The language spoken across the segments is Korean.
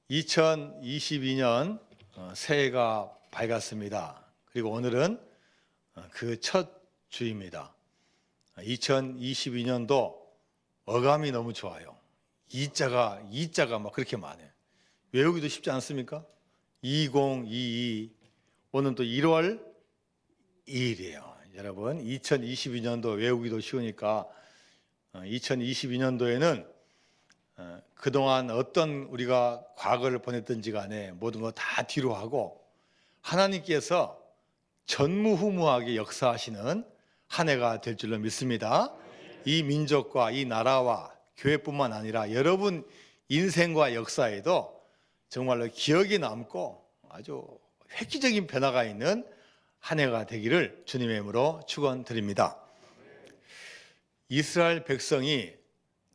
2022년 새해가 밝았습니다. 그리고 오늘은 그 첫 주입니다. 2022년도 어감이 너무 좋아요. 이자가 막 그렇게 많아요. 외우기도 쉽지 않습니까? 2022 오늘 또 1월 2일이에요. 여러분 2022년도 외우기도 쉬우니까 2022년도에는 그동안 어떤 우리가 과거를 보냈든지 간에 모든 거 다 뒤로 하고 하나님께서 전무후무하게 역사하시는 한 해가 될 줄로 믿습니다. 이 민족과 이 나라와 교회뿐만 아니라 여러분 인생과 역사에도 정말로 기억에 남고 아주 획기적인 변화가 있는 한 해가 되기를 주님의 이름으로 축원드립니다. 이스라엘 백성이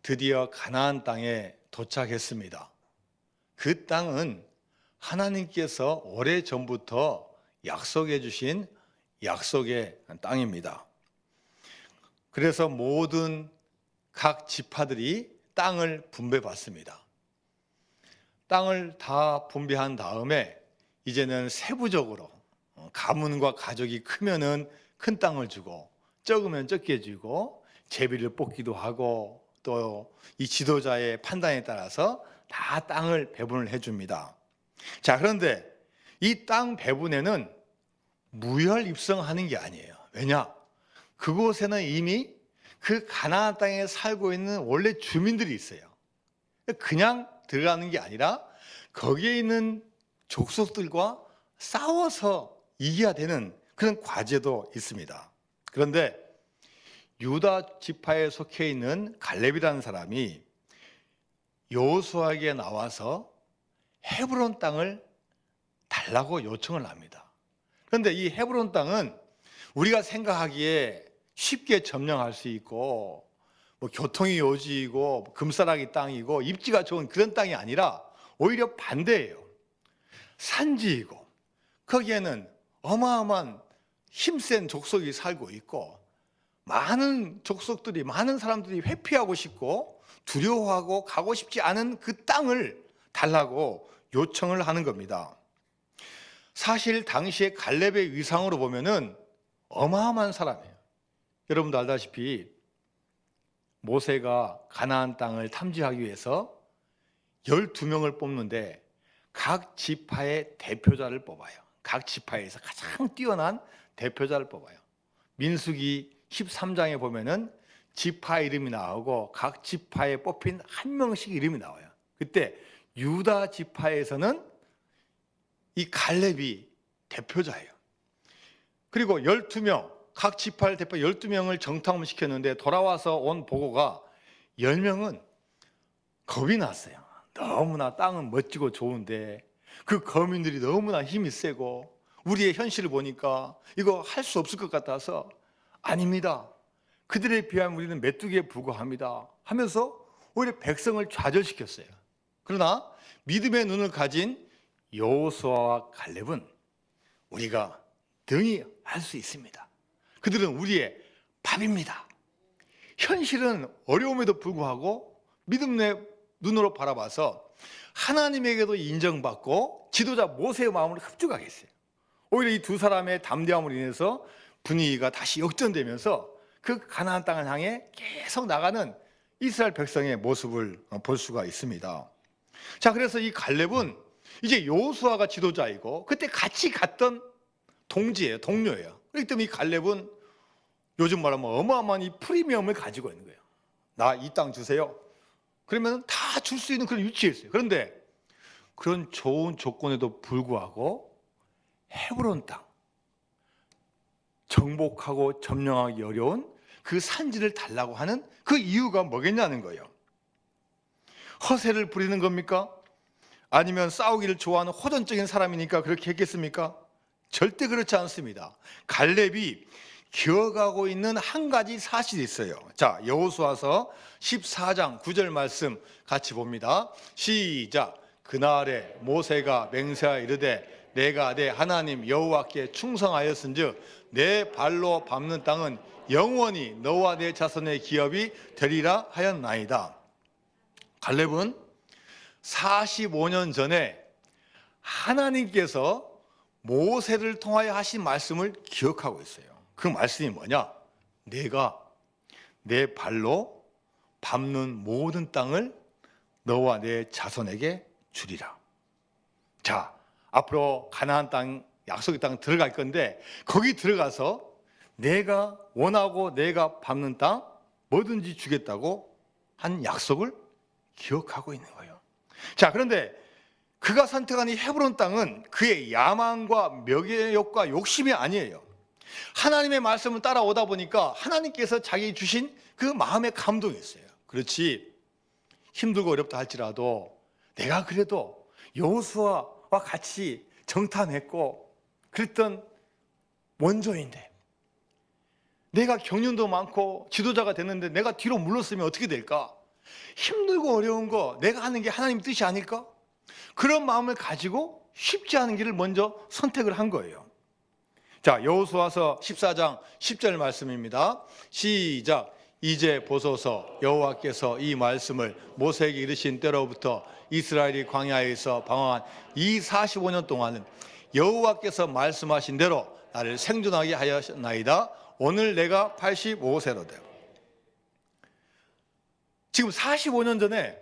드디어 가나안 땅에 도착했습니다. 그 땅은 하나님께서 오래전부터 약속해 주신 약속의 땅입니다. 그래서 모든 각 지파들이 땅을 분배받습니다. 땅을 다 분배한 다음에 이제는 세부적으로 가문과 가족이 크면은 큰 땅을 주고 적으면 적게 주고 제비를 뽑기도 하고 또 이 지도자의 판단에 따라서 다 땅을 배분을 해줍니다. 자, 그런데 이 땅 배분에는 무혈 입성하는 게 아니에요. 왜냐? 그곳에는 이미 그 가나안 땅에 살고 있는 원래 주민들이 있어요. 그냥 들어가는 게 아니라 거기에 있는 족속들과 싸워서 이겨야 되는 그런 과제도 있습니다. 그런데 유다 지파에 속해 있는 갈렙이라는 사람이 여호수아에게 나와서 헤브론 땅을 달라고 요청을 합니다. 그런데 이 헤브론 땅은 우리가 생각하기에 쉽게 점령할 수 있고 뭐 교통이 요지이고 금싸라기 땅이고 입지가 좋은 그런 땅이 아니라 오히려 반대예요. 산지이고 거기에는 어마어마한 힘센 족속이 살고 있고 많은 족속들이 많은 사람들이 회피하고 싶고 두려워하고 가고 싶지 않은 그 땅을 달라고 요청을 하는 겁니다. 사실 당시에 갈렙의 위상으로 보면은 어마어마한 사람이에요. 여러분도 알다시피 모세가 가나안 땅을 탐지하기 위해서 12명을 뽑는데 각 지파의 대표자를 뽑아요. 각 지파에서 가장 뛰어난 대표자를 뽑아요. 민수기 13장에 보면은 지파 이름이 나오고 각 지파에 뽑힌 한 명씩 이름이 나와요. 그때 유다 지파에서는 이 갈렙이 대표자예요. 그리고 12명, 각 지파를 대표 12명을 정탐을 시켰는데 돌아와서 온 보고가 10명은 겁이 났어요. 너무나 땅은 멋지고 좋은데 그 거민들이 너무나 힘이 세고 우리의 현실을 보니까 이거 할 수 없을 것 같아서 아닙니다. 그들에 비하면 우리는 메뚜기에 불과합니다 하면서 오히려 백성을 좌절시켰어요. 그러나 믿음의 눈을 가진 여호수아와 갈렙은 우리가 등이 할 수 있습니다. 그들은 우리의 밥입니다. 현실은 어려움에도 불구하고 믿음의 눈으로 바라봐서 하나님에게도 인정받고 지도자 모세의 마음을 흡족하게 했어요. 오히려 이 두 사람의 담대함으로 인해서 분위기가 다시 역전되면서 그 가나안 땅을 향해 계속 나가는 이스라엘 백성의 모습을 볼 수가 있습니다. 자, 그래서 이 갈렙은 이제 여호수아가 지도자이고 그때 같이 갔던 동지예요, 동료예요. 그렇기 때문에 이 갈렙은 요즘 말하면 어마어마한 이 프리미엄을 가지고 있는 거예요. 나 이 땅 주세요. 그러면 다 줄 수 있는 그런 위치에 있어요. 그런데 그런 좋은 조건에도 불구하고 헤브론 땅, 정복하고 점령하기 어려운 그 산지를 달라고 하는 그 이유가 뭐겠냐는 거예요. 허세를 부리는 겁니까? 아니면 싸우기를 좋아하는 호전적인 사람이니까 그렇게 했겠습니까? 절대 그렇지 않습니다. 갈렙이 기억하고 있는 한 가지 사실이 있어요. 자, 여호수아서 14장 9절 말씀 같이 봅니다. 시작. 그날에 모세가 맹세하여 이르되 내가 내 하나님 여호와께 충성하였은즉 내 발로 밟는 땅은 영원히 너와 내 자손의 기업이 되리라 하였나이다. 갈렙은 45년 전에 하나님께서 모세를 통하여 하신 말씀을 기억하고 있어요. 그 말씀이 뭐냐? 내가 내 발로 밟는 모든 땅을 너와 내 자손에게 주리라. 자, 앞으로 가나안 땅, 약속의 땅 들어갈 건데 거기 들어가서 내가 원하고 내가 밟는 땅 뭐든지 주겠다고 한 약속을 기억하고 있는 거예요. 자, 그런데 그가 선택한 이 헤브론 땅은 그의 야망과 명예욕과 욕심이 아니에요. 하나님의 말씀을 따라오다 보니까 하나님께서 자기 주신 그 마음의 감동이 있어요. 그렇지, 힘들고 어렵다 할지라도 내가 그래도 여호수아와 같이 정탐했고 그랬던 원조인데, 내가 경륜도 많고 지도자가 됐는데 내가 뒤로 물렀으면 어떻게 될까? 힘들고 어려운 거 내가 하는 게 하나님 뜻이 아닐까? 그런 마음을 가지고 쉽지 않은 길을 먼저 선택을 한 거예요. 자, 여호수아서 14장 10절 말씀입니다. 시작. 이제 보소서, 여호와께서 이 말씀을 모세에게 이르신 때로부터 이스라엘이 광야에서 방황한 이 45년 동안은 여호와께서 말씀하신 대로 나를 생존하게 하였나이다. 오늘 내가 85세로 되고. 지금 45년 전에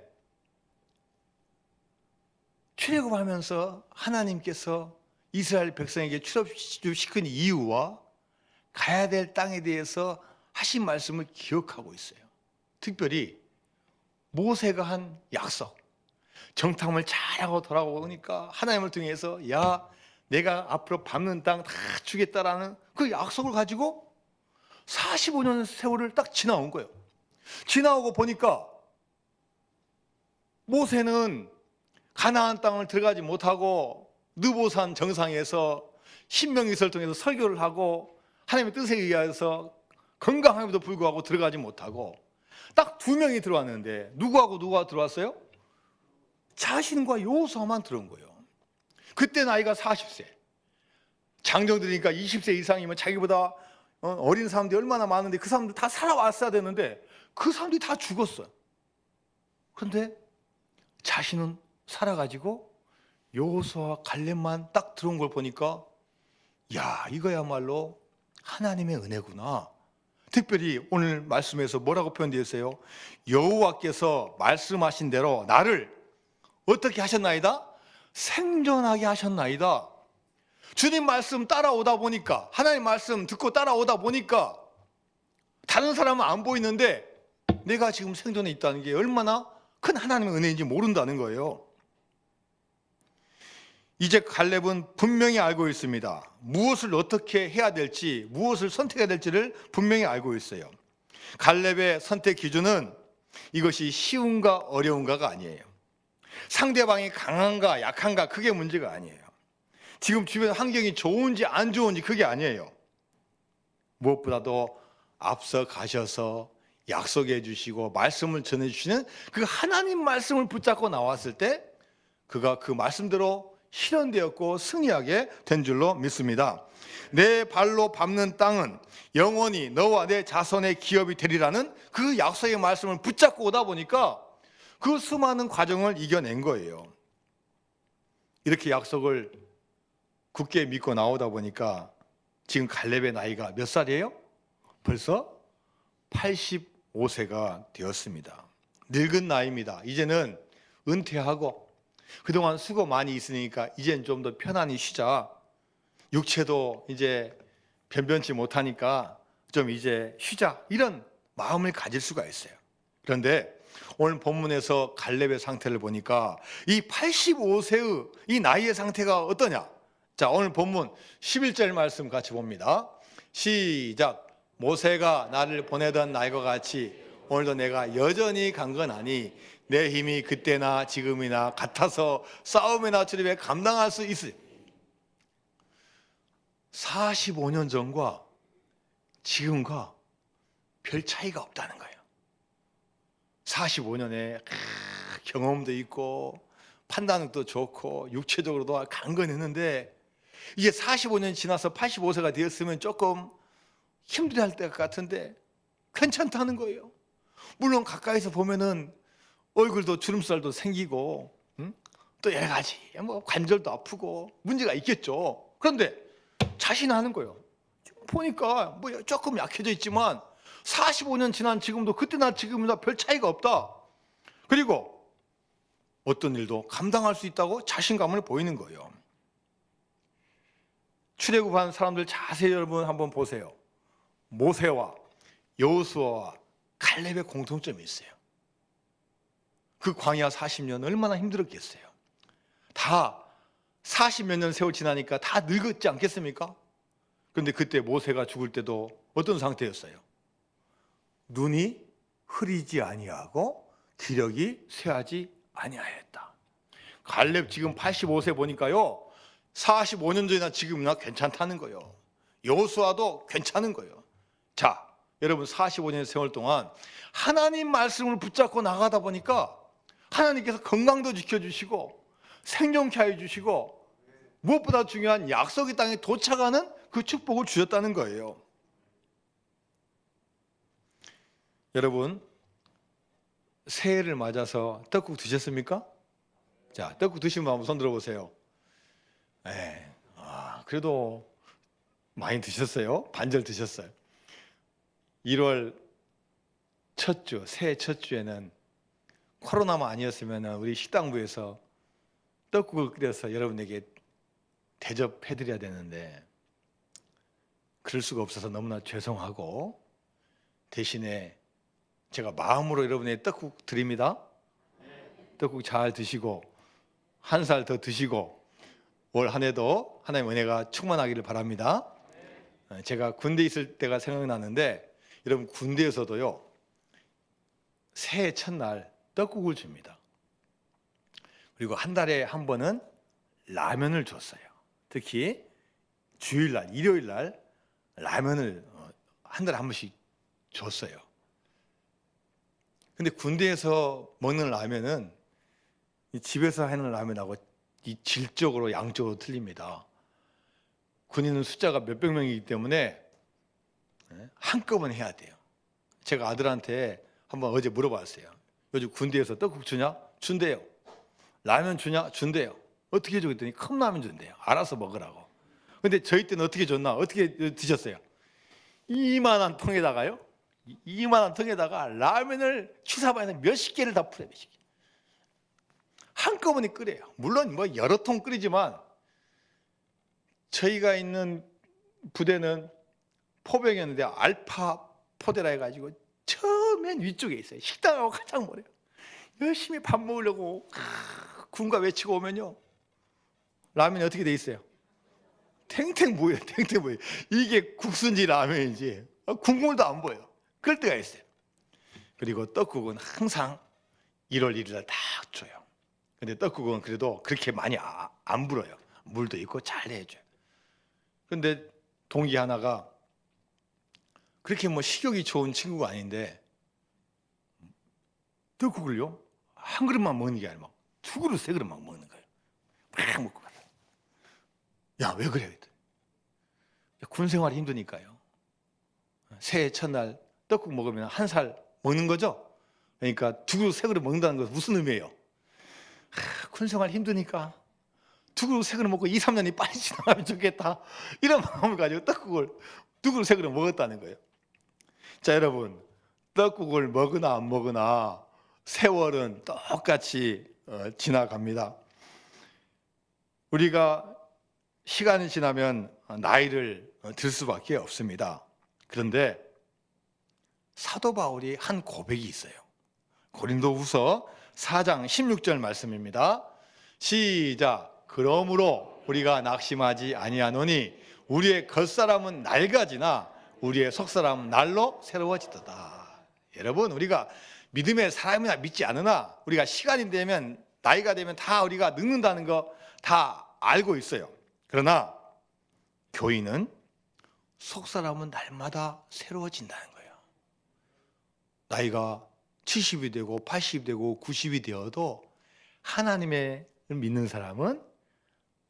출애굽하면서 하나님께서 이스라엘 백성에게 출애굽시킨 이유와 가야 될 땅에 대해서 하신 말씀을 기억하고 있어요. 특별히 모세가 한 약속, 정탐을 잘하고 돌아오니까 하나님을 통해서 야, 내가 앞으로 밟는 땅 다 주겠다라는 그 약속을 가지고 45년 세월을 딱 지나온 거예요. 지나오고 보니까 모세는 가나안 땅을 들어가지 못하고 느보산 정상에서 신명기서를 통해서 설교를 하고 하나님의 뜻에 의해서 건강함에도 불구하고 들어가지 못하고 딱 2명이 들어왔는데 누구하고 누가 들어왔어요? 자신과 여호수아만 들어온 거예요. 그때 나이가 40세. 장정들이니까 20세 이상이면 자기보다 어린 사람들이 얼마나 많은데 그 사람들 다 살아왔어야 되는데 그 사람들이 다 죽었어요. 그런데 자신은 살아가지고 여호수아와 갈렙만 딱 들어온 걸 보니까 야, 이거야말로 하나님의 은혜구나. 특별히 오늘 말씀에서 뭐라고 표현되어 있어요? 여호와께서 말씀하신 대로 나를 어떻게 하셨나이다? 생존하게 하셨나이다. 주님 말씀 따라오다 보니까, 하나님 말씀 듣고 따라오다 보니까 다른 사람은 안 보이는데 내가 지금 생존해 있다는 게 얼마나 큰 하나님의 은혜인지 모른다는 거예요. 이제 갈렙은 분명히 알고 있습니다. 무엇을 어떻게 해야 될지, 무엇을 선택해야 될지를 분명히 알고 있어요. 갈렙의 선택 기준은 이것이 쉬운가 어려운가가 아니에요. 상대방이 강한가 약한가 그게 문제가 아니에요. 지금 주변 환경이 좋은지 안 좋은지 그게 아니에요. 무엇보다도 앞서 가셔서 약속해 주시고 말씀을 전해 주시는 그 하나님 말씀을 붙잡고 나왔을 때 그가 그 말씀대로 실현되었고 승리하게 된 줄로 믿습니다. 내 발로 밟는 땅은 영원히 너와 내 자손의 기업이 되리라는 그 약속의 말씀을 붙잡고 오다 보니까 그 수많은 과정을 이겨낸 거예요. 이렇게 약속을 굳게 믿고 나오다 보니까 지금 갈렙의 나이가 몇 살이에요? 벌써 85세가 되었습니다. 늙은 나이입니다. 이제는 은퇴하고 그동안 수고 많이 있으니까 이제는 좀 더 편안히 쉬자. 육체도 이제 변변치 못하니까 좀 이제 쉬자. 이런 마음을 가질 수가 있어요. 그런데 오늘 본문에서 갈렙의 상태를 보니까 이 85세의 이 나이의 상태가 어떠냐? 자, 오늘 본문 11절 말씀 같이 봅니다. 시작. 모세가 나를 보내던 날과 같이 오늘도 내가 여전히 강건하니 내 힘이 그때나 지금이나 같아서 싸움이나 출입에 감당할 수 있으리. 45년 전과 지금과 별 차이가 없다는 거예요. 45년에 경험도 있고 판단력도 좋고 육체적으로도 강건했는데 이게 45년 지나서 85세가 되었으면 조금 힘들어할 것 같은데 괜찮다는 거예요. 물론 가까이서 보면은 얼굴도 주름살도 생기고 또 여러 가지 뭐 관절도 아프고 문제가 있겠죠. 그런데 자신하는 거예요. 지금 보니까 뭐 조금 약해져 있지만 45년 지난 지금도 그때나 지금이나 별 차이가 없다. 그리고 어떤 일도 감당할 수 있다고 자신감을 보이는 거예요. 출애굽한 사람들 자세히 여러분 한번 보세요. 모세와 여호수아와 갈렙의 공통점이 있어요. 그 광야 40년 얼마나 힘들었겠어요. 다 40몇 년 세월 지나니까 다 늙었지 않겠습니까? 그런데 그때 모세가 죽을 때도 어떤 상태였어요? 눈이 흐리지 아니하고 기력이 쇠하지 아니하였다. 갈렙 지금 85세 보니까요, 45년 전이나 지금이나 괜찮다는 거예요. 여호수아도 괜찮은 거예요. 자, 여러분 45년의 세월 동안 하나님 말씀을 붙잡고 나가다 보니까 하나님께서 건강도 지켜주시고 생존케 해주시고 무엇보다 중요한 약속의 땅에 도착하는 그 축복을 주셨다는 거예요. 여러분, 새해를 맞아서 떡국 드셨습니까? 자, 떡국 드신 분 한번 손 들어보세요. 네, 그래도 많이 드셨어요. 반절 드셨어요. 1월 첫 주, 새해 첫 주에는 코로나만 아니었으면 우리 식당부에서 떡국을 끓여서 여러분에게 대접해드려야 되는데 그럴 수가 없어서 너무나 죄송하고, 대신에 제가 마음으로 여러분의 떡국 드립니다. 떡국 잘 드시고 한 살 더 드시고 올 한 해도 하나님의 은혜가 충만하기를 바랍니다. 제가 군대에 있을 때가 생각나는데, 여러분 군대에서도요 새해 첫날 떡국을 줍니다. 그리고 한 달에 한 번은 라면을 줬어요. 특히 주일날, 일요일날 라면을 한 달에 한 번씩 줬어요. 근데 군대에서 먹는 라면은 집에서 하는 라면하고 이 질적으로 양적으로 틀립니다. 군인은 숫자가 몇백 명이기 때문에 한꺼번에 해야 돼요. 제가 아들한테 한번 어제 물어봤어요. 요즘 군대에서 떡국 주냐? 준대요. 라면 주냐? 준대요. 어떻게 줘? 그랬더니 컵라면 준대요. 알아서 먹으라고. 근데 저희 때는 어떻게 줬나? 어떻게 드셨어요? 이만한 통에다가요, 이만한 통에다가 라면을 취사반에서 몇십 개를 다 풀어요. 몇십 개. 한꺼번에 끓여요. 물론 뭐 여러 통 끓이지만 저희가 있는 부대는 포병이었는데 알파 포대라 해가지고 처음엔 위쪽에 있어요. 식당하고 가장 멀어요. 열심히 밥 먹으려고 군가 외치고 오면요, 라면이 어떻게 돼 있어요? 탱탱 보여요. 탱탱 보여요. 이게 국수인지 라면인지 국물도 안 보여요. 그럴 때가 있어요. 그리고 떡국은 항상 1월 1일 날 딱 줘요. 근데 떡국은 그래도 그렇게 많이 안 불어요. 물도 있고 잘 해줘요. 근데 동기 하나가 그렇게 뭐 식욕이 좋은 친구가 아닌데 떡국을요 한 그릇만 먹는 게 아니라 막 두 그릇 세 그릇 막 먹는 거예요. 막 먹고 가요. 야, 왜 그래? 군 생활이 힘드니까요. 새해 첫날 떡국 먹으면 한 살 먹는 거죠. 그러니까 두 그릇 세 그릇 먹는다는 것은 무슨 의미예요? 군 생활 힘드니까 두 그릇 세 그릇 먹고 2, 3년이 빨리 지나가면 좋겠다, 이런 마음을 가지고 떡국을 두 그릇 세 그릇 먹었다는 거예요. 자, 여러분, 떡국을 먹으나 안 먹으나 세월은 똑같이 지나갑니다. 우리가 시간이 지나면 나이를 들 수밖에 없습니다. 그런데 사도 바울이 한 고백이 있어요. 고린도후서 4장 16절 말씀입니다. 시작. 그러므로 우리가 낙심하지 아니하노니 우리의 겉사람은 낡아지나 우리의 속사람은 날로 새로워지도다. 여러분, 우리가 믿음의 사람이나 믿지 않으나 우리가 시간이 되면, 나이가 되면 다 우리가 늙는다는 거 다 알고 있어요. 그러나 교인은 속사람은 날마다 새로워진다는 거예요. 나이가 70이 되고 80이 되고 90이 되어도 하나님을 믿는 사람은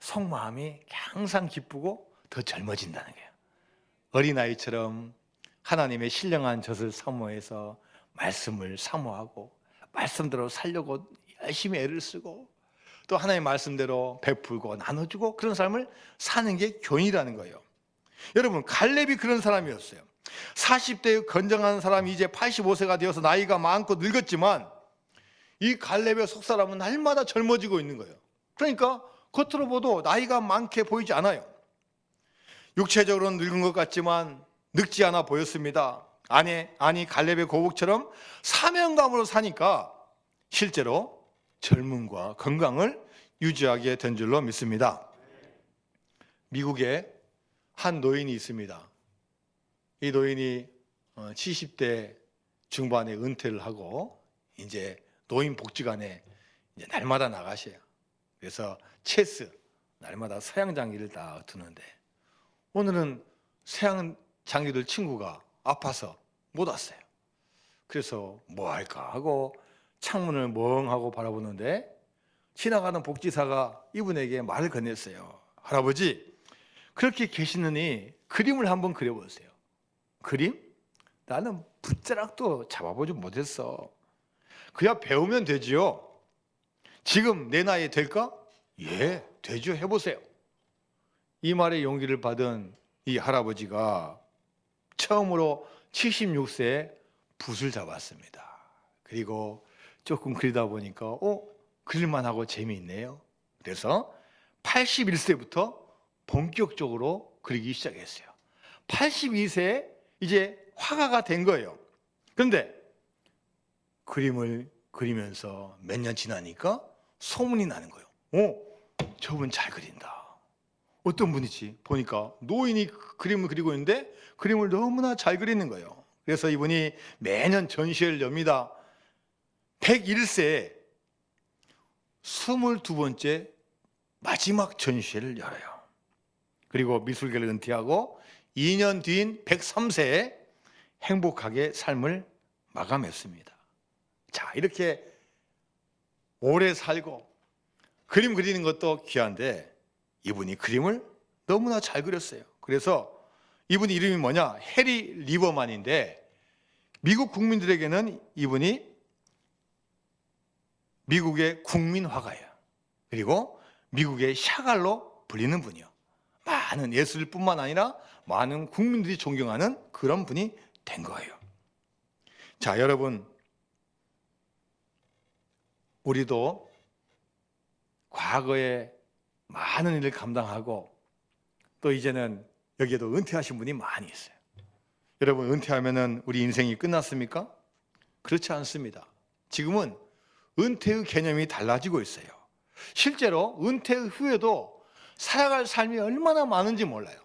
속마음이 항상 기쁘고 더 젊어진다는 거예요. 어린아이처럼 하나님의 신령한 젖을 사모해서 말씀을 사모하고 말씀대로 살려고 열심히 애를 쓰고 또 하나님의 말씀대로 베풀고 나눠주고 그런 삶을 사는 게 교인이라는 거예요. 여러분, 갈렙이 그런 사람이었어요. 40대의 건장한 사람이 이제 85세가 되어서 나이가 많고 늙었지만 이 갈렙의 속사람은 날마다 젊어지고 있는 거예요. 그러니까 겉으로 봐도 나이가 많게 보이지 않아요. 육체적으로는 늙은 것 같지만 늙지 않아 보였습니다. 아니 갈렙의 고복처럼 사명감으로 사니까 실제로 젊음과 건강을 유지하게 된 줄로 믿습니다. 미국에 한 노인이 있습니다. 이 노인이 70대 중반에 은퇴를 하고 이제 노인복지관에 이제 날마다 나가셔요. 그래서 체스 날마다 서양 장기를 딱 두는데 오늘은 서양 장기들 친구가 아파서 못 왔어요. 그래서 뭐 할까 하고 창문을 멍하고 바라보는데 지나가는 복지사가 이분에게 말을 건넸어요. 할아버지, 그렇게 계시느니 그림을 한번 그려보세요. 그림? 나는 붓자락도 잡아보지 못했어. 그야 배우면 되지요. 지금 내 나이에 될까? 예, 되죠. 해보세요. 이 말에 용기를 받은 이 할아버지가 처음으로 76세에 붓을 잡았습니다. 그리고 조금 그리다 보니까 그릴만 하고 재미있네요. 그래서 81세부터 본격적으로 그리기 시작했어요. 82세에 이제 화가가 된 거예요. 그런데 그림을 그리면서 몇 년 지나니까 소문이 나는 거예요. 저분 잘 그린다. 어떤 분이지? 보니까 노인이 그림을 그리고 있는데 그림을 너무나 잘 그리는 거예요. 그래서 이분이 매년 전시회를 엽니다. 101세에 22번째 마지막 전시회를 열어요. 그리고 미술계를 은퇴하고 2년 뒤인 103세에 행복하게 삶을 마감했습니다. 자, 이렇게 오래 살고 그림 그리는 것도 귀한데 이분이 그림을 너무나 잘 그렸어요. 그래서 이분 이름이 뭐냐? 해리 리버만인데 미국 국민들에게는 이분이 미국의 국민 화가예요. 그리고 미국의 샤갈로 불리는 분이요. 많은 예술뿐만 아니라 많은 국민들이 존경하는 그런 분이 된 거예요. 자, 여러분, 우리도 과거에 많은 일을 감당하고 또 이제는 여기에도 은퇴하신 분이 많이 있어요. 여러분, 은퇴하면은 우리 인생이 끝났습니까? 그렇지 않습니다. 지금은 은퇴의 개념이 달라지고 있어요. 실제로 은퇴 후에도 살아갈 삶이 얼마나 많은지 몰라요.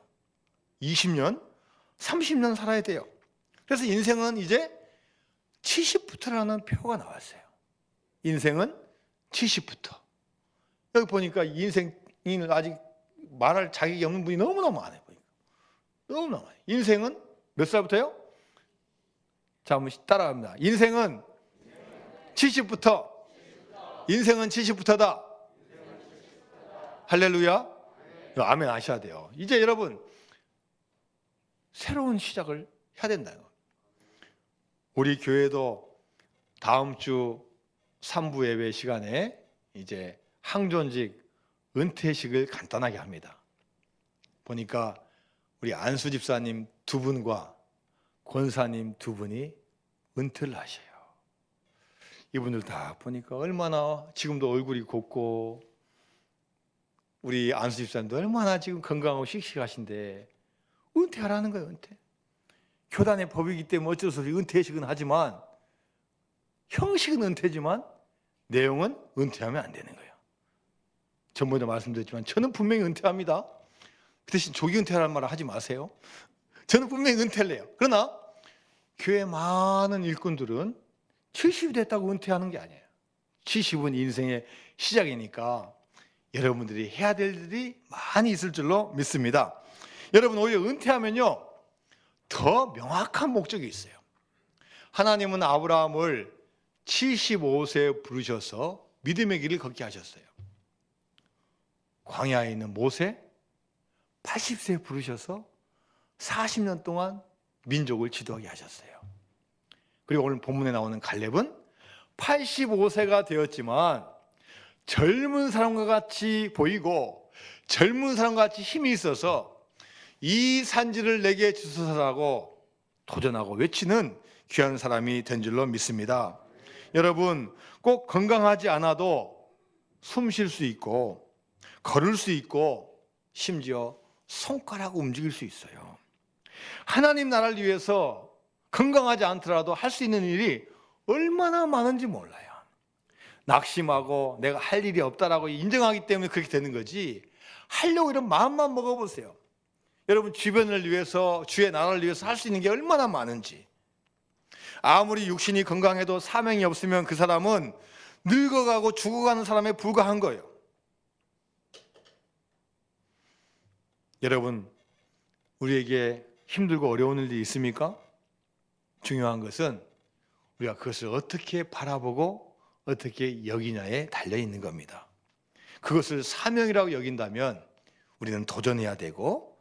20년, 30년 살아야 돼요. 그래서 인생은 이제 70부터라는 표가 나왔어요. 인생은 70부터. 여기 보니까 인생이 아직 말할 자격이 없는 분이 너무너무 많아요. 너무너무 많아요. 인생은 몇 살부터요? 자, 한번 따라갑니다. 인생은 70부터. 인생은 70부터다. 할렐루야. 아멘 하셔야 돼요. 이제 여러분 새로운 시작을 해야 된다요. 우리 교회도 다음 주 3부 예배 시간에 이제 항존직 은퇴식을 간단하게 합니다. 보니까 우리 안수 집사님 두 분과 권사님 두 분이 은퇴를 하셔요. 이분들 다 보니까 얼마나 지금도 얼굴이 곱고 우리 안수 집사님도 얼마나 지금 건강하고 씩씩하신데 은퇴하라는 거예요. 은퇴. 교단의 법이기 때문에 어쩔 수 없이 은퇴식은 하지만 형식은 은퇴지만 내용은 은퇴하면 안 되는 거예요. 전번에 말씀드렸지만 저는 분명히 은퇴합니다. 그 대신 조기 은퇴라는 말을 하지 마세요. 저는 분명히 은퇴를 해요. 그러나 교회 많은 일꾼들은 70이 됐다고 은퇴하는 게 아니에요. 70은 인생의 시작이니까 여러분들이 해야 될 일이 많이 있을 줄로 믿습니다. 여러분, 오히려 은퇴하면요 더 명확한 목적이 있어요. 하나님은 아브라함을 75세에 부르셔서 믿음의 길을 걷게 하셨어요. 광야에 있는 모세 80세에 부르셔서 40년 동안 민족을 지도하게 하셨어요. 그리고 오늘 본문에 나오는 갈렙은 85세가 되었지만 젊은 사람과 같이 보이고 젊은 사람과 같이 힘이 있어서 이 산지를 내게 주소서라고 도전하고 외치는 귀한 사람이 된 줄로 믿습니다. 여러분, 꼭 건강하지 않아도 숨 쉴 수 있고 걸을 수 있고 심지어 손가락 움직일 수 있어요. 하나님 나라를 위해서 건강하지 않더라도 할 수 있는 일이 얼마나 많은지 몰라요. 낙심하고 내가 할 일이 없다라고 인정하기 때문에 그렇게 되는 거지, 하려고 이런 마음만 먹어보세요. 여러분, 주변을 위해서, 주의 나라를 위해서 할 수 있는 게 얼마나 많은지. 아무리 육신이 건강해도 사명이 없으면 그 사람은 늙어가고 죽어가는 사람에 불과한 거예요. 여러분, 우리에게 힘들고 어려운 일이 있습니까? 중요한 것은 우리가 그것을 어떻게 바라보고 어떻게 여기냐에 달려있는 겁니다. 그것을 사명이라고 여긴다면 우리는 도전해야 되고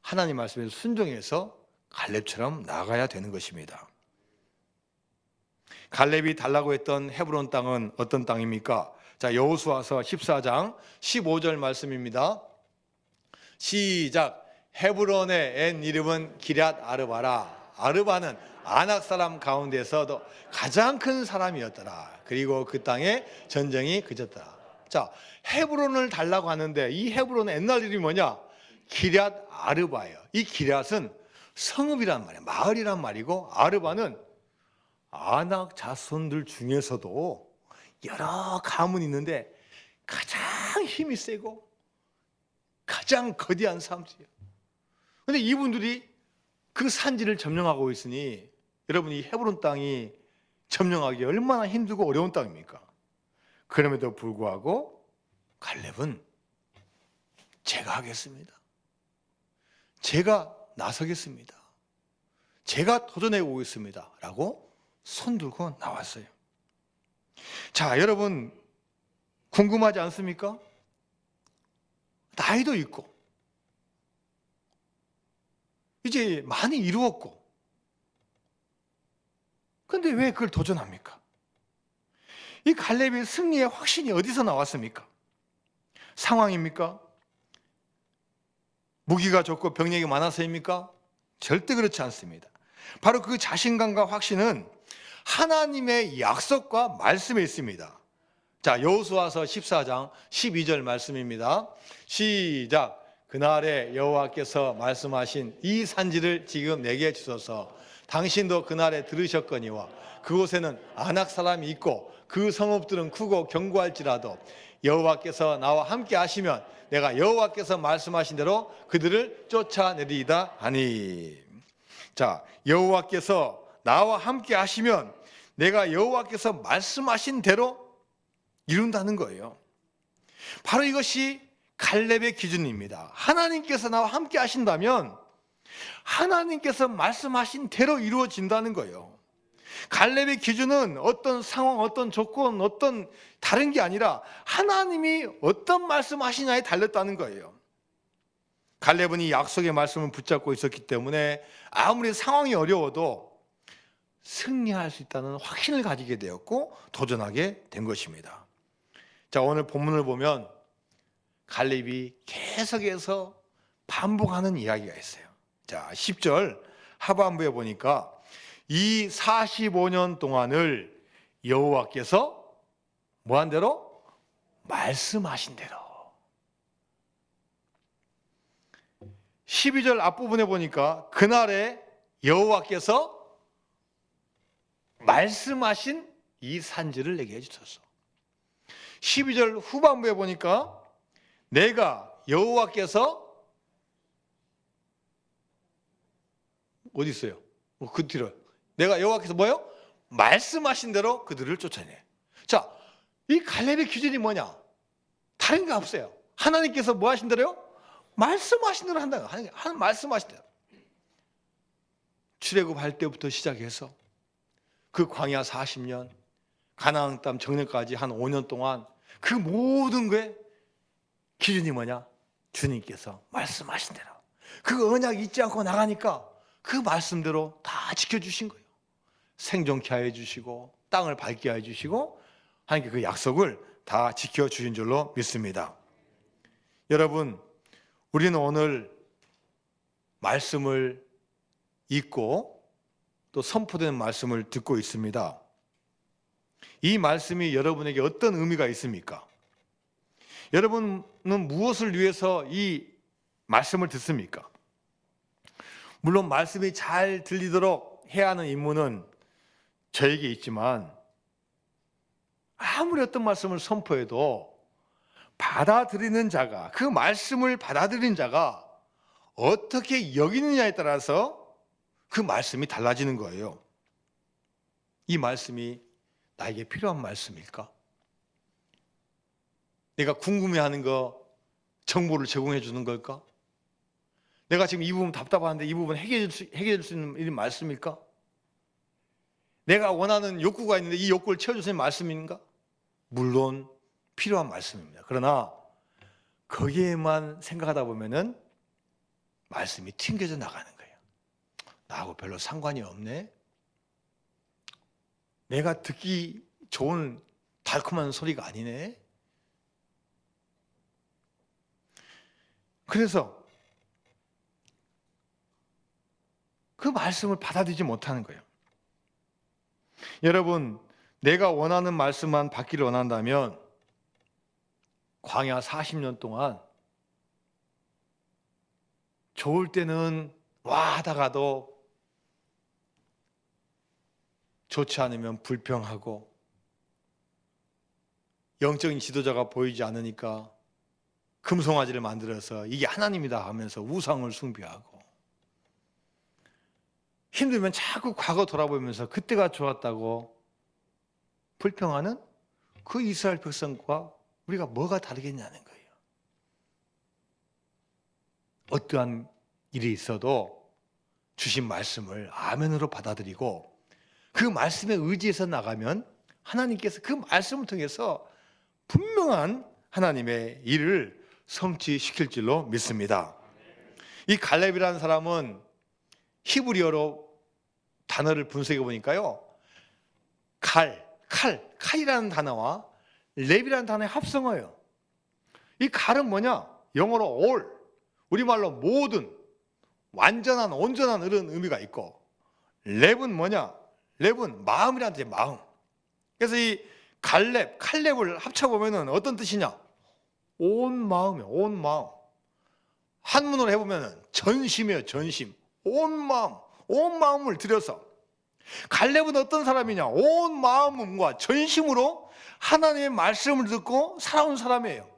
하나님 말씀에 순종해서 갈렙처럼 나아가야 되는 것입니다. 갈렙이 달라고 했던 헤브론 땅은 어떤 땅입니까? 자, 여호수아서 14장 15절 말씀입니다. 시작. 헤브론의 옛 이름은 기럇 아르바라. 아르바는 아낙 사람 가운데서도 가장 큰 사람이었더라. 그리고 그 땅에 전쟁이 그쳤더라. 자, 헤브론을 달라고 하는데 이 헤브론의 옛날 이름이 뭐냐? 기럇 아르바예요. 이 기럇은 성읍이란 말이에요. 마을이란 말이고, 아르바는 아낙 자손들 중에서도 여러 가문이 있는데 가장 힘이 세고 가장 거대한 사람들이에요. 그런데 이분들이 그 산지를 점령하고 있으니 여러분, 이 헤브론 땅이 점령하기 얼마나 힘들고 어려운 땅입니까? 그럼에도 불구하고 갈렙은 제가 하겠습니다. 제가 나서겠습니다. 제가 도전해 오겠습니다. 라고 손 들고 나왔어요. 자, 여러분, 궁금하지 않습니까? 나이도 있고 이제 많이 이루었고, 근데 왜 그걸 도전합니까? 이 갈렙의 승리의 확신이 어디서 나왔습니까? 상황입니까? 무기가 좋고 병력이 많아서입니까? 절대 그렇지 않습니다. 바로 그 자신감과 확신은 하나님의 약속과 말씀에 있습니다. 자, 여호수아서 14장 12절 말씀입니다. 시작. 그날에 여호와께서 말씀하신 이 산지를 지금 내게 주소서. 당신도 그날에 들으셨거니와 그곳에는 아낙 사람이 있고 그 성읍들은 크고 견고할지라도 여호와께서 나와 함께 하시면 내가 여호와께서 말씀하신 대로 그들을 쫓아내리이다 하니. 자, 여호와께서 나와 함께 하시면 내가 여호와께서 말씀하신 대로 이룬다는 거예요. 바로 이것이 갈렙의 기준입니다. 하나님께서 나와 함께 하신다면 하나님께서 말씀하신 대로 이루어진다는 거예요. 갈렙의 기준은 어떤 상황, 어떤 조건, 어떤 다른 게 아니라 하나님이 어떤 말씀하시냐에 달렸다는 거예요. 갈렙은 이 약속의 말씀을 붙잡고 있었기 때문에 아무리 상황이 어려워도 승리할 수 있다는 확신을 가지게 되었고 도전하게 된 것입니다. 자, 오늘 본문을 보면 갈렙이 계속해서 반복하는 이야기가 있어요. 자, 10절 하반부에 보니까 이 45년 동안을 여호와께서 뭐한 대로? 말씀하신 대로. 12절 앞부분에 보니까 그날에 여호와께서 말씀하신 이 산지를 내게 해주소서. 12절 후반부에 보니까 내가 여호와께서 어디 있어요? 그 뒤로 내가 여호와께서 뭐요? 말씀하신 대로 그들을 쫓아내. 자, 이 갈렙의 기준이 뭐냐? 다른 게 없어요. 하나님께서 뭐 하신 대로요? 말씀하신 대로 한다. 하나님 말씀하신 대로. 출애굽할 때부터 시작해서 그 광야 40년, 가나안 땅 정년까지 한 5년 동안 그 모든 게 기준이 뭐냐? 주님께서 말씀하신 대로. 그 언약 잊지 않고 나가니까 그 말씀대로 다 지켜주신 거예요. 생존케 하여 주시고 땅을 밟게 하여 주시고 하나님께 그 약속을 다 지켜주신 줄로 믿습니다. 여러분, 우리는 오늘 말씀을 읽고 또 선포되는 말씀을 듣고 있습니다. 이 말씀이 여러분에게 어떤 의미가 있습니까? 여러분은 무엇을 위해서 이 말씀을 듣습니까? 물론 말씀이 잘 들리도록 해야 하는 임무는 저에게 있지만 아무리 어떤 말씀을 선포해도 받아들이는 자가, 그 말씀을 받아들이는 자가 어떻게 여기느냐에 따라서 그 말씀이 달라지는 거예요. 이 말씀이 나에게 필요한 말씀일까? 내가 궁금해하는 거 정보를 제공해 주는 걸까? 내가 지금 이 부분 답답한데 이 부분 해결할 수 있는 이 말씀일까? 내가 원하는 욕구가 있는데 이 욕구를 채워줄 수 있는 말씀인가? 물론 필요한 말씀입니다. 그러나 거기에만 생각하다 보면은 말씀이 튕겨져 나가는 거예요. 나하고 별로 상관이 없네. 내가 듣기 좋은 달콤한 소리가 아니네. 그래서 그 말씀을 받아들이지 못하는 거예요. 여러분, 내가 원하는 말씀만 받기를 원한다면 광야 40년 동안 좋을 때는 와 하다가도 좋지 않으면 불평하고 영적인 지도자가 보이지 않으니까 금송아지를 만들어서 이게 하나님이다 하면서 우상을 숭배하고 힘들면 자꾸 과거 돌아보면서 그때가 좋았다고 불평하는 그 이스라엘 백성과 우리가 뭐가 다르겠냐는 거예요. 어떠한 일이 있어도 주신 말씀을 아멘으로 받아들이고 그 말씀에 의지해서 나가면 하나님께서 그 말씀을 통해서 분명한 하나님의 일을 성취시킬 줄로 믿습니다. 이 갈렙이라는 사람은 히브리어로 단어를 분석해 보니까요, 칼이라는 단어와 렙이라는 단어의 합성어예요. 이 칼은 뭐냐? 영어로 all, 우리말로 모든, 완전한, 온전한 이런 의미가 있고, 렙은 뭐냐? 렙은 마음이라는 뜻이에요. 마음. 그래서 이 칼렙을 합쳐보면 어떤 뜻이냐? 온 마음이에요. 온 마음. 한문으로 해보면 전심이에요. 전심. 온 마음을 들여서. 갈렙은 어떤 사람이냐? 온 마음과 전심으로 하나님의 말씀을 듣고 살아온 사람이에요.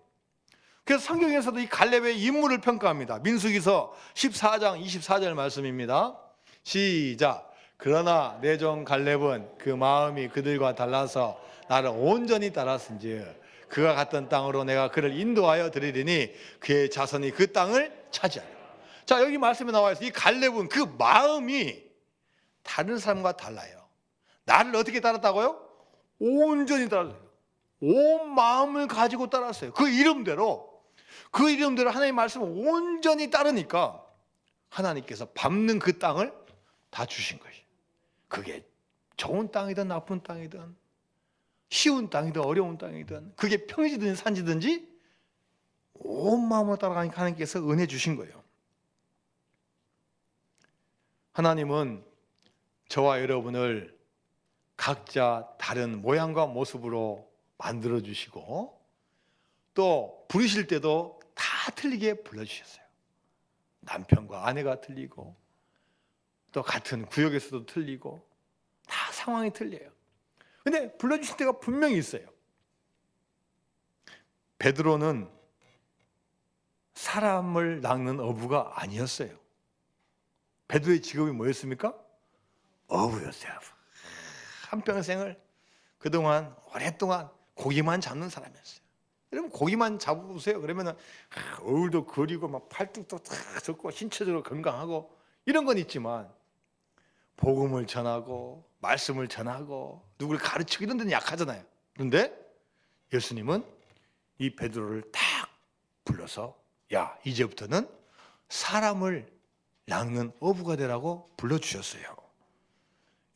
그래서 성경에서도 이 갈렙의 인물을 평가합니다. 민수기서 14장 24절 말씀입니다. 시작. 그러나 내 종 갈렙은 그 마음이 그들과 달라서 나를 온전히 따랐은즉 그가 갔던 땅으로 내가 그를 인도하여 드리리니 그의 자손이 그 땅을 차지하리라. 자, 여기 말씀에 나와 있어요. 이 갈렙은 그 마음이 다른 사람과 달라요. 나를 어떻게 따랐다고요? 온전히 따랐어요. 온 마음을 가지고 따랐어요. 그 이름대로 하나님의 말씀을 온전히 따르니까 하나님께서 밟는 그 땅을 다 주신 것이에요. 그게 좋은 땅이든 나쁜 땅이든 쉬운 땅이든 어려운 땅이든 그게 평지든 산지든지 온 마음으로 따라가니까 하나님께서 은혜 주신 거예요. 하나님은 저와 여러분을 각자 다른 모양과 모습으로 만들어 주시고 또 부르실 때도 다 틀리게 불러주셨어요. 남편과 아내가 틀리고 또 같은 구역에서도 틀리고 다 상황이 틀려요. 근데 불러주신 때가 분명히 있어요. 베드로는 사람을 낚는 어부가 아니었어요. 베드로의 직업이 뭐였습니까? 어부였어요. 한평생을 그동안 오랫동안 고기만 잡는 사람이었어요. 여러분 고기만 잡으세요. 그러면은 얼도 그리고 막 팔뚝도 탁 젖고 신체적으로 건강하고 이런 건 있지만 복음을 전하고 말씀을 전하고 누구를 가르치고 이런 데는 약하잖아요. 그런데 예수님은 이 베드로를 딱 불러서 야, 이제부터는 사람을 낚는 어부가 되라고 불러주셨어요.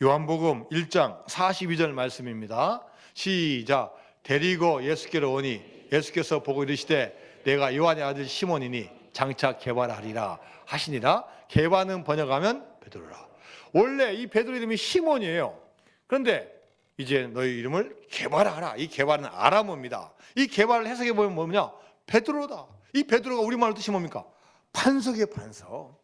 요한복음 1장 42절 말씀입니다. 시작. 데리고 예수께로 오니 예수께서 보고 이르시되 내가 요한의 아들 시몬이니 장차 게바라하리라 하시니라. 게바는 번역하면 베드로라. 원래 이 베드로 이름이 시몬이에요. 그런데 이제 너희 이름을 게바라하라. 이 게바는 아람어입니다. 이 게바를 해석해 보면 뭐냐? 베드로다. 이 베드로가 우리말로 뜻이 뭡니까? 반석의 반석.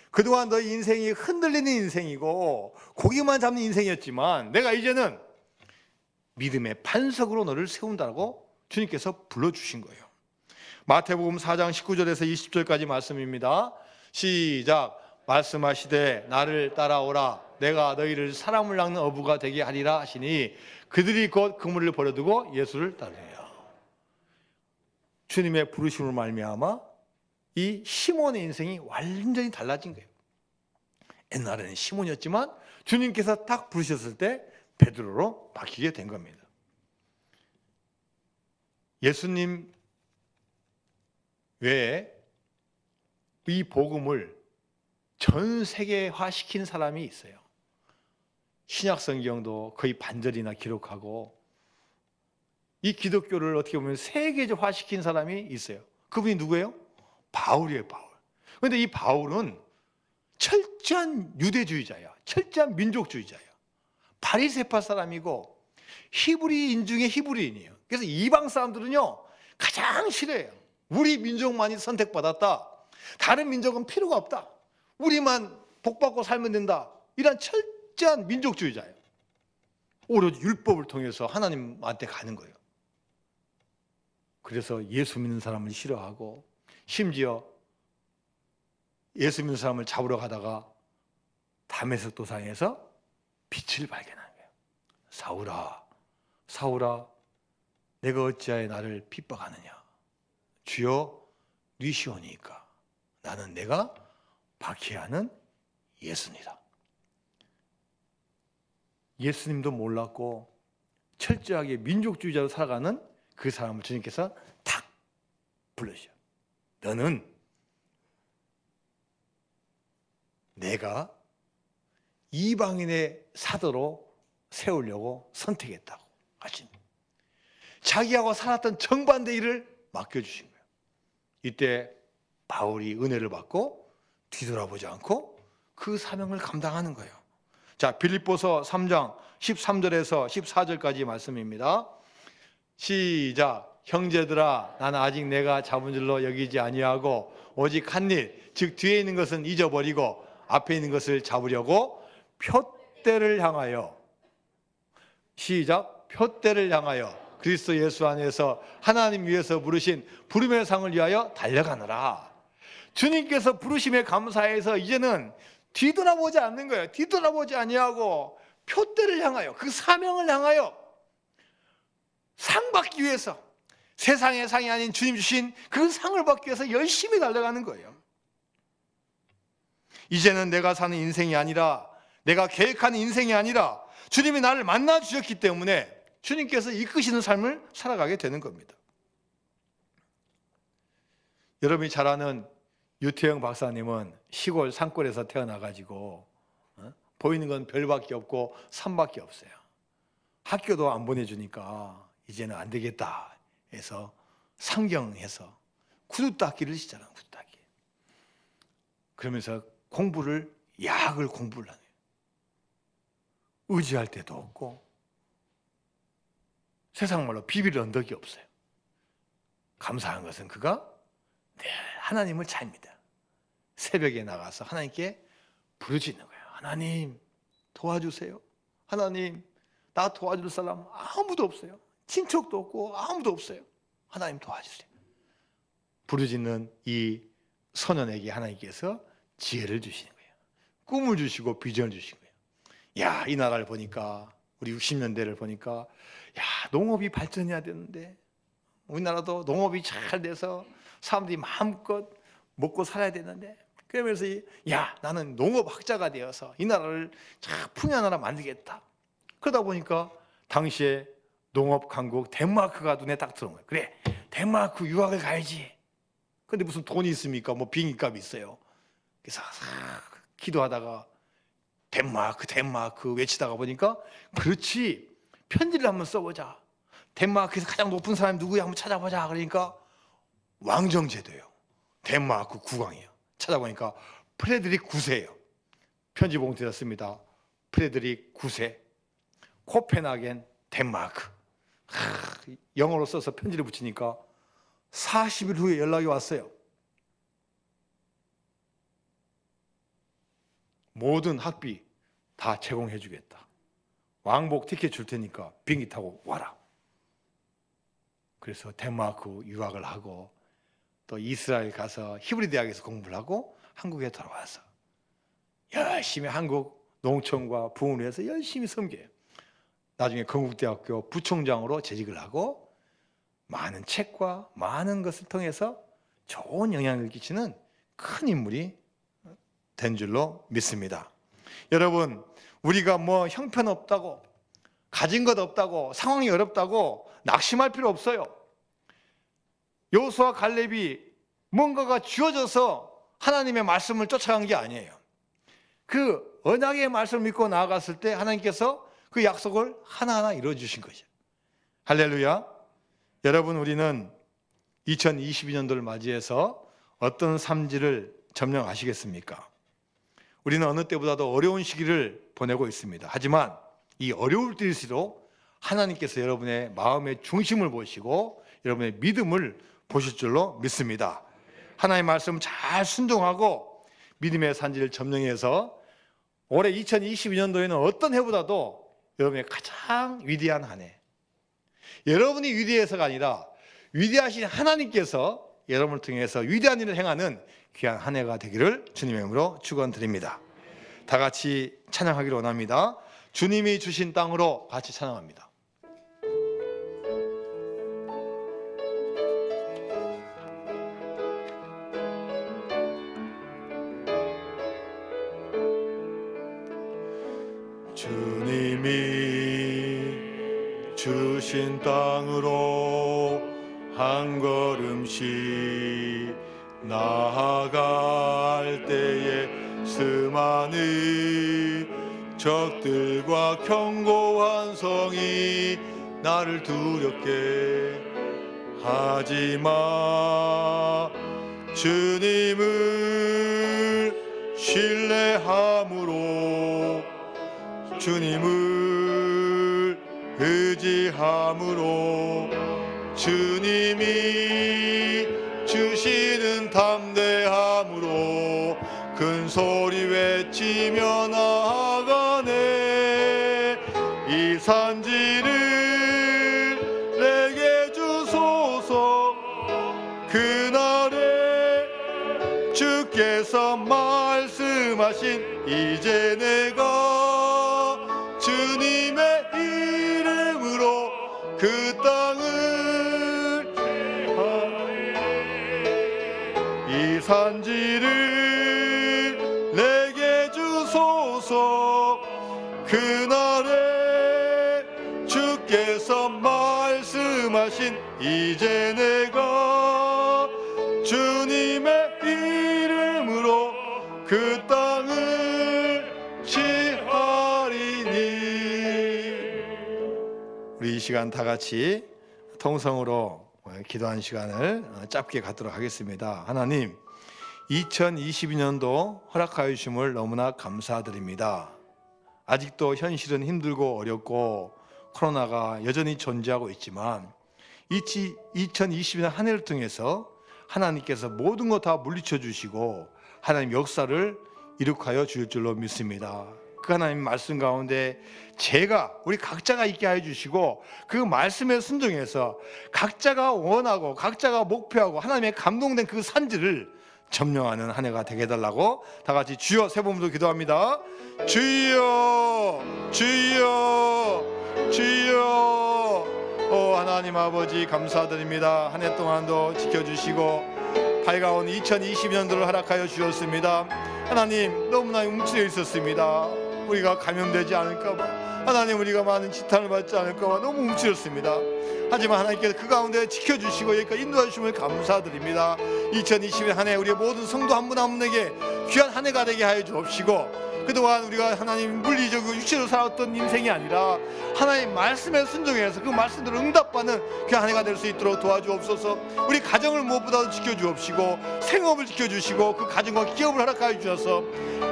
그동안 너희 인생이 흔들리는 인생이고 고기만 잡는 인생이었지만 내가 이제는 믿음의 반석으로 너를 세운다고 주님께서 불러주신 거예요. 마태복음 4장 19절에서 20절까지 말씀입니다. 시작. 말씀하시되 나를 따라오라. 내가 너희를 사람을 낚는 어부가 되게 하리라 하시니 그들이 곧 그물을 버려두고 예수를 따르니라. 주님의 부르심으로 말미암아 이 시몬의 인생이 완전히 달라진 거예요. 옛날에는 시몬이었지만 주님께서 딱 부르셨을 때 베드로로 바뀌게 된 겁니다. 예수님 외에 이 복음을 전 세계화 시킨 사람이 있어요. 신약 성경도 거의 반절이나 기록하고 이 기독교를 어떻게 보면 세계화시킨 시킨 사람이 있어요. 그분이 누구예요? 바울이에요. 바울. 그런데 이 바울은 철저한 유대주의자야. 철저한 민족주의자야. 바리새파 사람이고 히브리인 중에 히브리인이에요. 그래서 이방 사람들은요 가장 싫어해요. 우리 민족만이 선택받았다. 다른 민족은 필요가 없다. 우리만 복받고 살면 된다. 이런 철저한 민족주의자예요. 오로지 율법을 통해서 하나님한테 가는 거예요. 그래서 예수 믿는 사람을 싫어하고 심지어 예수 믿는 사람을 잡으러 가다가 다메섹 도상에서 빛을 발견한 거예요. 사울아, 사울아, 내가 어찌하여 나를 핍박하느냐? 주여, 네 시온이니까 나는 내가 박해하는 예수니라. 예수님도 몰랐고 철저하게 민족주의자로 살아가는 그 사람을 주님께서 탁 불러주셔. 너는 내가 이방인의 사도로 세우려고 선택했다고 하신, 자기하고 살았던 정반대 일을 맡겨주신 거예요. 이때 바울이 은혜를 받고 뒤돌아보지 않고 그 사명을 감당하는 거예요. 자, 빌립보서 3장 13절에서 14절까지 말씀입니다. 시작. 형제들아, 나는 아직 내가 잡은 줄로 여기지 아니하고 오직 한 일, 즉 뒤에 있는 것은 잊어버리고 앞에 있는 것을 잡으려고 표대를 향하여, 시작, 표대를 향하여 그리스도 예수 안에서 하나님 위에서 부르신 부름의 상을 위하여 달려가느라. 주님께서 부르심에 감사해서 이제는 뒤돌아보지 않는 거예요. 뒤돌아보지 아니하고 표대를 향하여, 그 사명을 향하여 상 받기 위해서, 세상의 상이 아닌 주님 주신 그 상을 받기 위해서 열심히 달려가는 거예요. 이제는 내가 사는 인생이 아니라, 내가 계획하는 인생이 아니라 주님이 나를 만나 주셨기 때문에 주님께서 이끄시는 삶을 살아가게 되는 겁니다. 여러분이 잘 아는 유태영 박사님은 시골 산골에서 태어나가지고 보이는 건 별밖에 없고 산밖에 없어요. 학교도 안 보내주니까 이제는 안 되겠다 해서 상경해서 구두닦기를 시작한, 구두닦기. 그러면서 야학을 공부를 하네요. 의지할 데도 없고 세상 말로 비빌 언덕이 없어요. 감사한 것은 그가 늘 하나님을 잘 믿어요. 새벽에 나가서 하나님께 부르짖는 거예요. 하나님 도와주세요. 하나님, 나 도와줄 사람 아무도 없어요. 친척도 없고 아무도 없어요. 하나님 도와주세요. 부르짖는 이 소년에게 하나님께서 지혜를 주시는 거예요. 꿈을 주시고 비전을 주시는 거예요. 야, 이 나라를 보니까, 우리 60년대를 보니까, 야, 농업이 발전해야 되는데, 우리나라도 농업이 잘 돼서 사람들이 마음껏 먹고 살아야 되는데, 그러면서 야, 나는 농업학자가 되어서 이 나라를 참 풍요한 나라 만들겠다. 그러다 보니까 당시에 농업 강국 덴마크가 눈에 딱 들어온 거예요. 그래, 덴마크 유학을 가야지. 근데 무슨 돈이 있습니까? 뭐 비행기값이 있어요. 그래서 기도하다가 덴마크 외치다가 보니까, 그렇지, 편지를 한번 써보자. 덴마크에서 가장 높은 사람이 누구야 한번 찾아보자. 그러니까 왕정제도예요. 덴마크 국왕이에요. 찾아보니까 프레드릭 9세예요. 편지 봉투에 씁니다. 프레드릭 9세, 코펜하겐, 덴마크. 영어로 써서 편지를 붙이니까 40일 후에 연락이 왔어요. 모든 학비 다 제공해 주겠다. 왕복 티켓 줄 테니까 비행기 타고 와라. 그래서 덴마크 유학을 하고 또 이스라엘 가서 히브리 대학에서 공부를 하고 한국에 돌아와서 열심히 한국 농촌과 부흥을 위해서 열심히 섬겨요. 나중에 건국대학교 부총장으로 재직을 하고 많은 책과 많은 것을 통해서 좋은 영향을 끼치는 큰 인물이 된 줄로 믿습니다. 여러분, 우리가 뭐 형편없다고, 가진 것 없다고, 상황이 어렵다고 낙심할 필요 없어요. 여호수아 갈렙이 뭔가가 주어져서 하나님의 말씀을 쫓아간 게 아니에요. 그 언약의 말씀을 믿고 나아갔을 때 하나님께서 그 약속을 하나하나 이루어주신 거죠. 할렐루야. 여러분, 우리는 2022년도를 맞이해서 어떤 삶지를 점령하시겠습니까? 우리는 어느 때보다도 어려운 시기를 보내고 있습니다. 하지만 이 어려울 때일수록 하나님께서 여러분의 마음의 중심을 보시고 여러분의 믿음을 보실 줄로 믿습니다. 하나님의 말씀 잘 순종하고 믿음의 산지를 점령해서 올해 2022년도에는 어떤 해보다도 여러분의 가장 위대한 한 해, 여러분이 위대해서가 아니라 위대하신 하나님께서 여러분을 통해서 위대한 일을 행하는 귀한 한 해가 되기를 주님의 이름으로 축원드립니다. 다 같이 찬양하기를 원합니다. 주님이 주신 땅으로 같이 찬양합니다. 주님이 주신 땅으로 한 걸음씩 나아갈 때에 수많은 적들과 견고한 성이 나를 두렵게 하지마. 주님을 신뢰함으로, 주님을 의지함으로, 주님이 주시는 담대함으로 큰 소리 외치며 나아가네. 이 산지를 내게 주소서. 그날에 주께서 말씀하신 이제 내가 주님의 이름으로 그 땅을 이 산지를 내게 주소서. 그날에 주께서 말씀하신 이제 내가 주님의 이름으로 그 땅을 취하리니. 우리 이 시간 다 같이 통성으로 기도하는 시간을 짧게 갖도록 하겠습니다. 하나님, 2022년도 허락하여 주심을 너무나 감사드립니다. 아직도 현실은 힘들고 어렵고 코로나가 여전히 존재하고 있지만 2022년 한 해를 통해서 하나님께서 모든 것 다 물리쳐 주시고 하나님 역사를 이룩하여 줄 줄로 믿습니다. 그 하나님 말씀 가운데 우리 각자가 있게 하여 주시고 그 말씀에 순종해서 각자가 원하고 각자가 목표하고 하나님의 감동된 그 산지를 점령하는 한 해가 되게 해달라고 다 같이 주여 세 번도 기도합니다. 주여 주여 주여. 하나님 아버지 감사드립니다. 한 해 동안도 지켜주시고 밝아온 2020년도를 허락하여 주셨습니다. 하나님, 너무나 움츠려 있었습니다. 우리가 감염되지 않을까봐, 하나님 우리가 많은 지탄을 받지 않을까봐 너무 움츠렸습니다. 하지만 하나님께서 그 가운데 지켜주시고 여기까지 인도해 주심을 감사드립니다. 2020년 한 해 우리의 모든 성도 한 분 한 분에게 귀한 한 해가 되게 하여 주옵시고 그동안 우리가 하나님 물리적으로 육체로 살았던 인생이 아니라 하나님 말씀에 순종해서 그 말씀대로 응답받는 귀한 한 해가 될 수 있도록 도와주옵소서. 우리 가정을 무엇보다도 지켜주옵시고 생업을 지켜주시고 그 가정과 기업을 허락하여 주셔서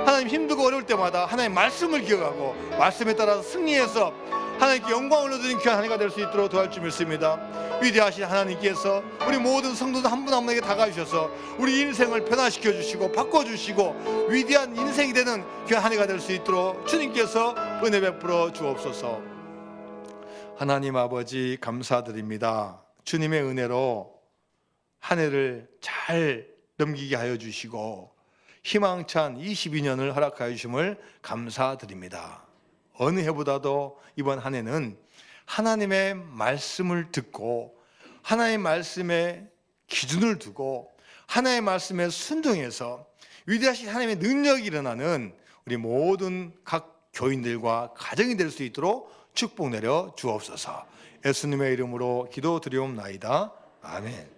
하나님 힘들고 어려울 때마다 하나님 말씀을 기억하고 말씀에 따라서 승리해서 하나님께 영광을 얻는 귀한 한 해가 될 수 있도록 도와줄 믿습니다. 위대하신 하나님께서 우리 모든 성도들 한 분 한 분에게 다가오셔서 우리 인생을 변화시켜 주시고 바꿔주시고 위대한 인생이 되는 귀한 한 해가 될 수 있도록 주님께서 은혜 베풀어 주옵소서. 하나님 아버지 감사드립니다. 주님의 은혜로 한 해를 잘 넘기게 하여 주시고 희망찬 22년을 허락하여 주심을 감사드립니다. 어느 해보다도 이번 한 해는 하나님의 말씀을 듣고 하나님의 말씀에 기준을 두고 하나님의 말씀에 순종해서 위대하신 하나님의 능력이 일어나는 우리 모든 각 교인들과 가정이 될 수 있도록 축복 내려 주옵소서. 예수님의 이름으로 기도드리옵나이다. 아멘.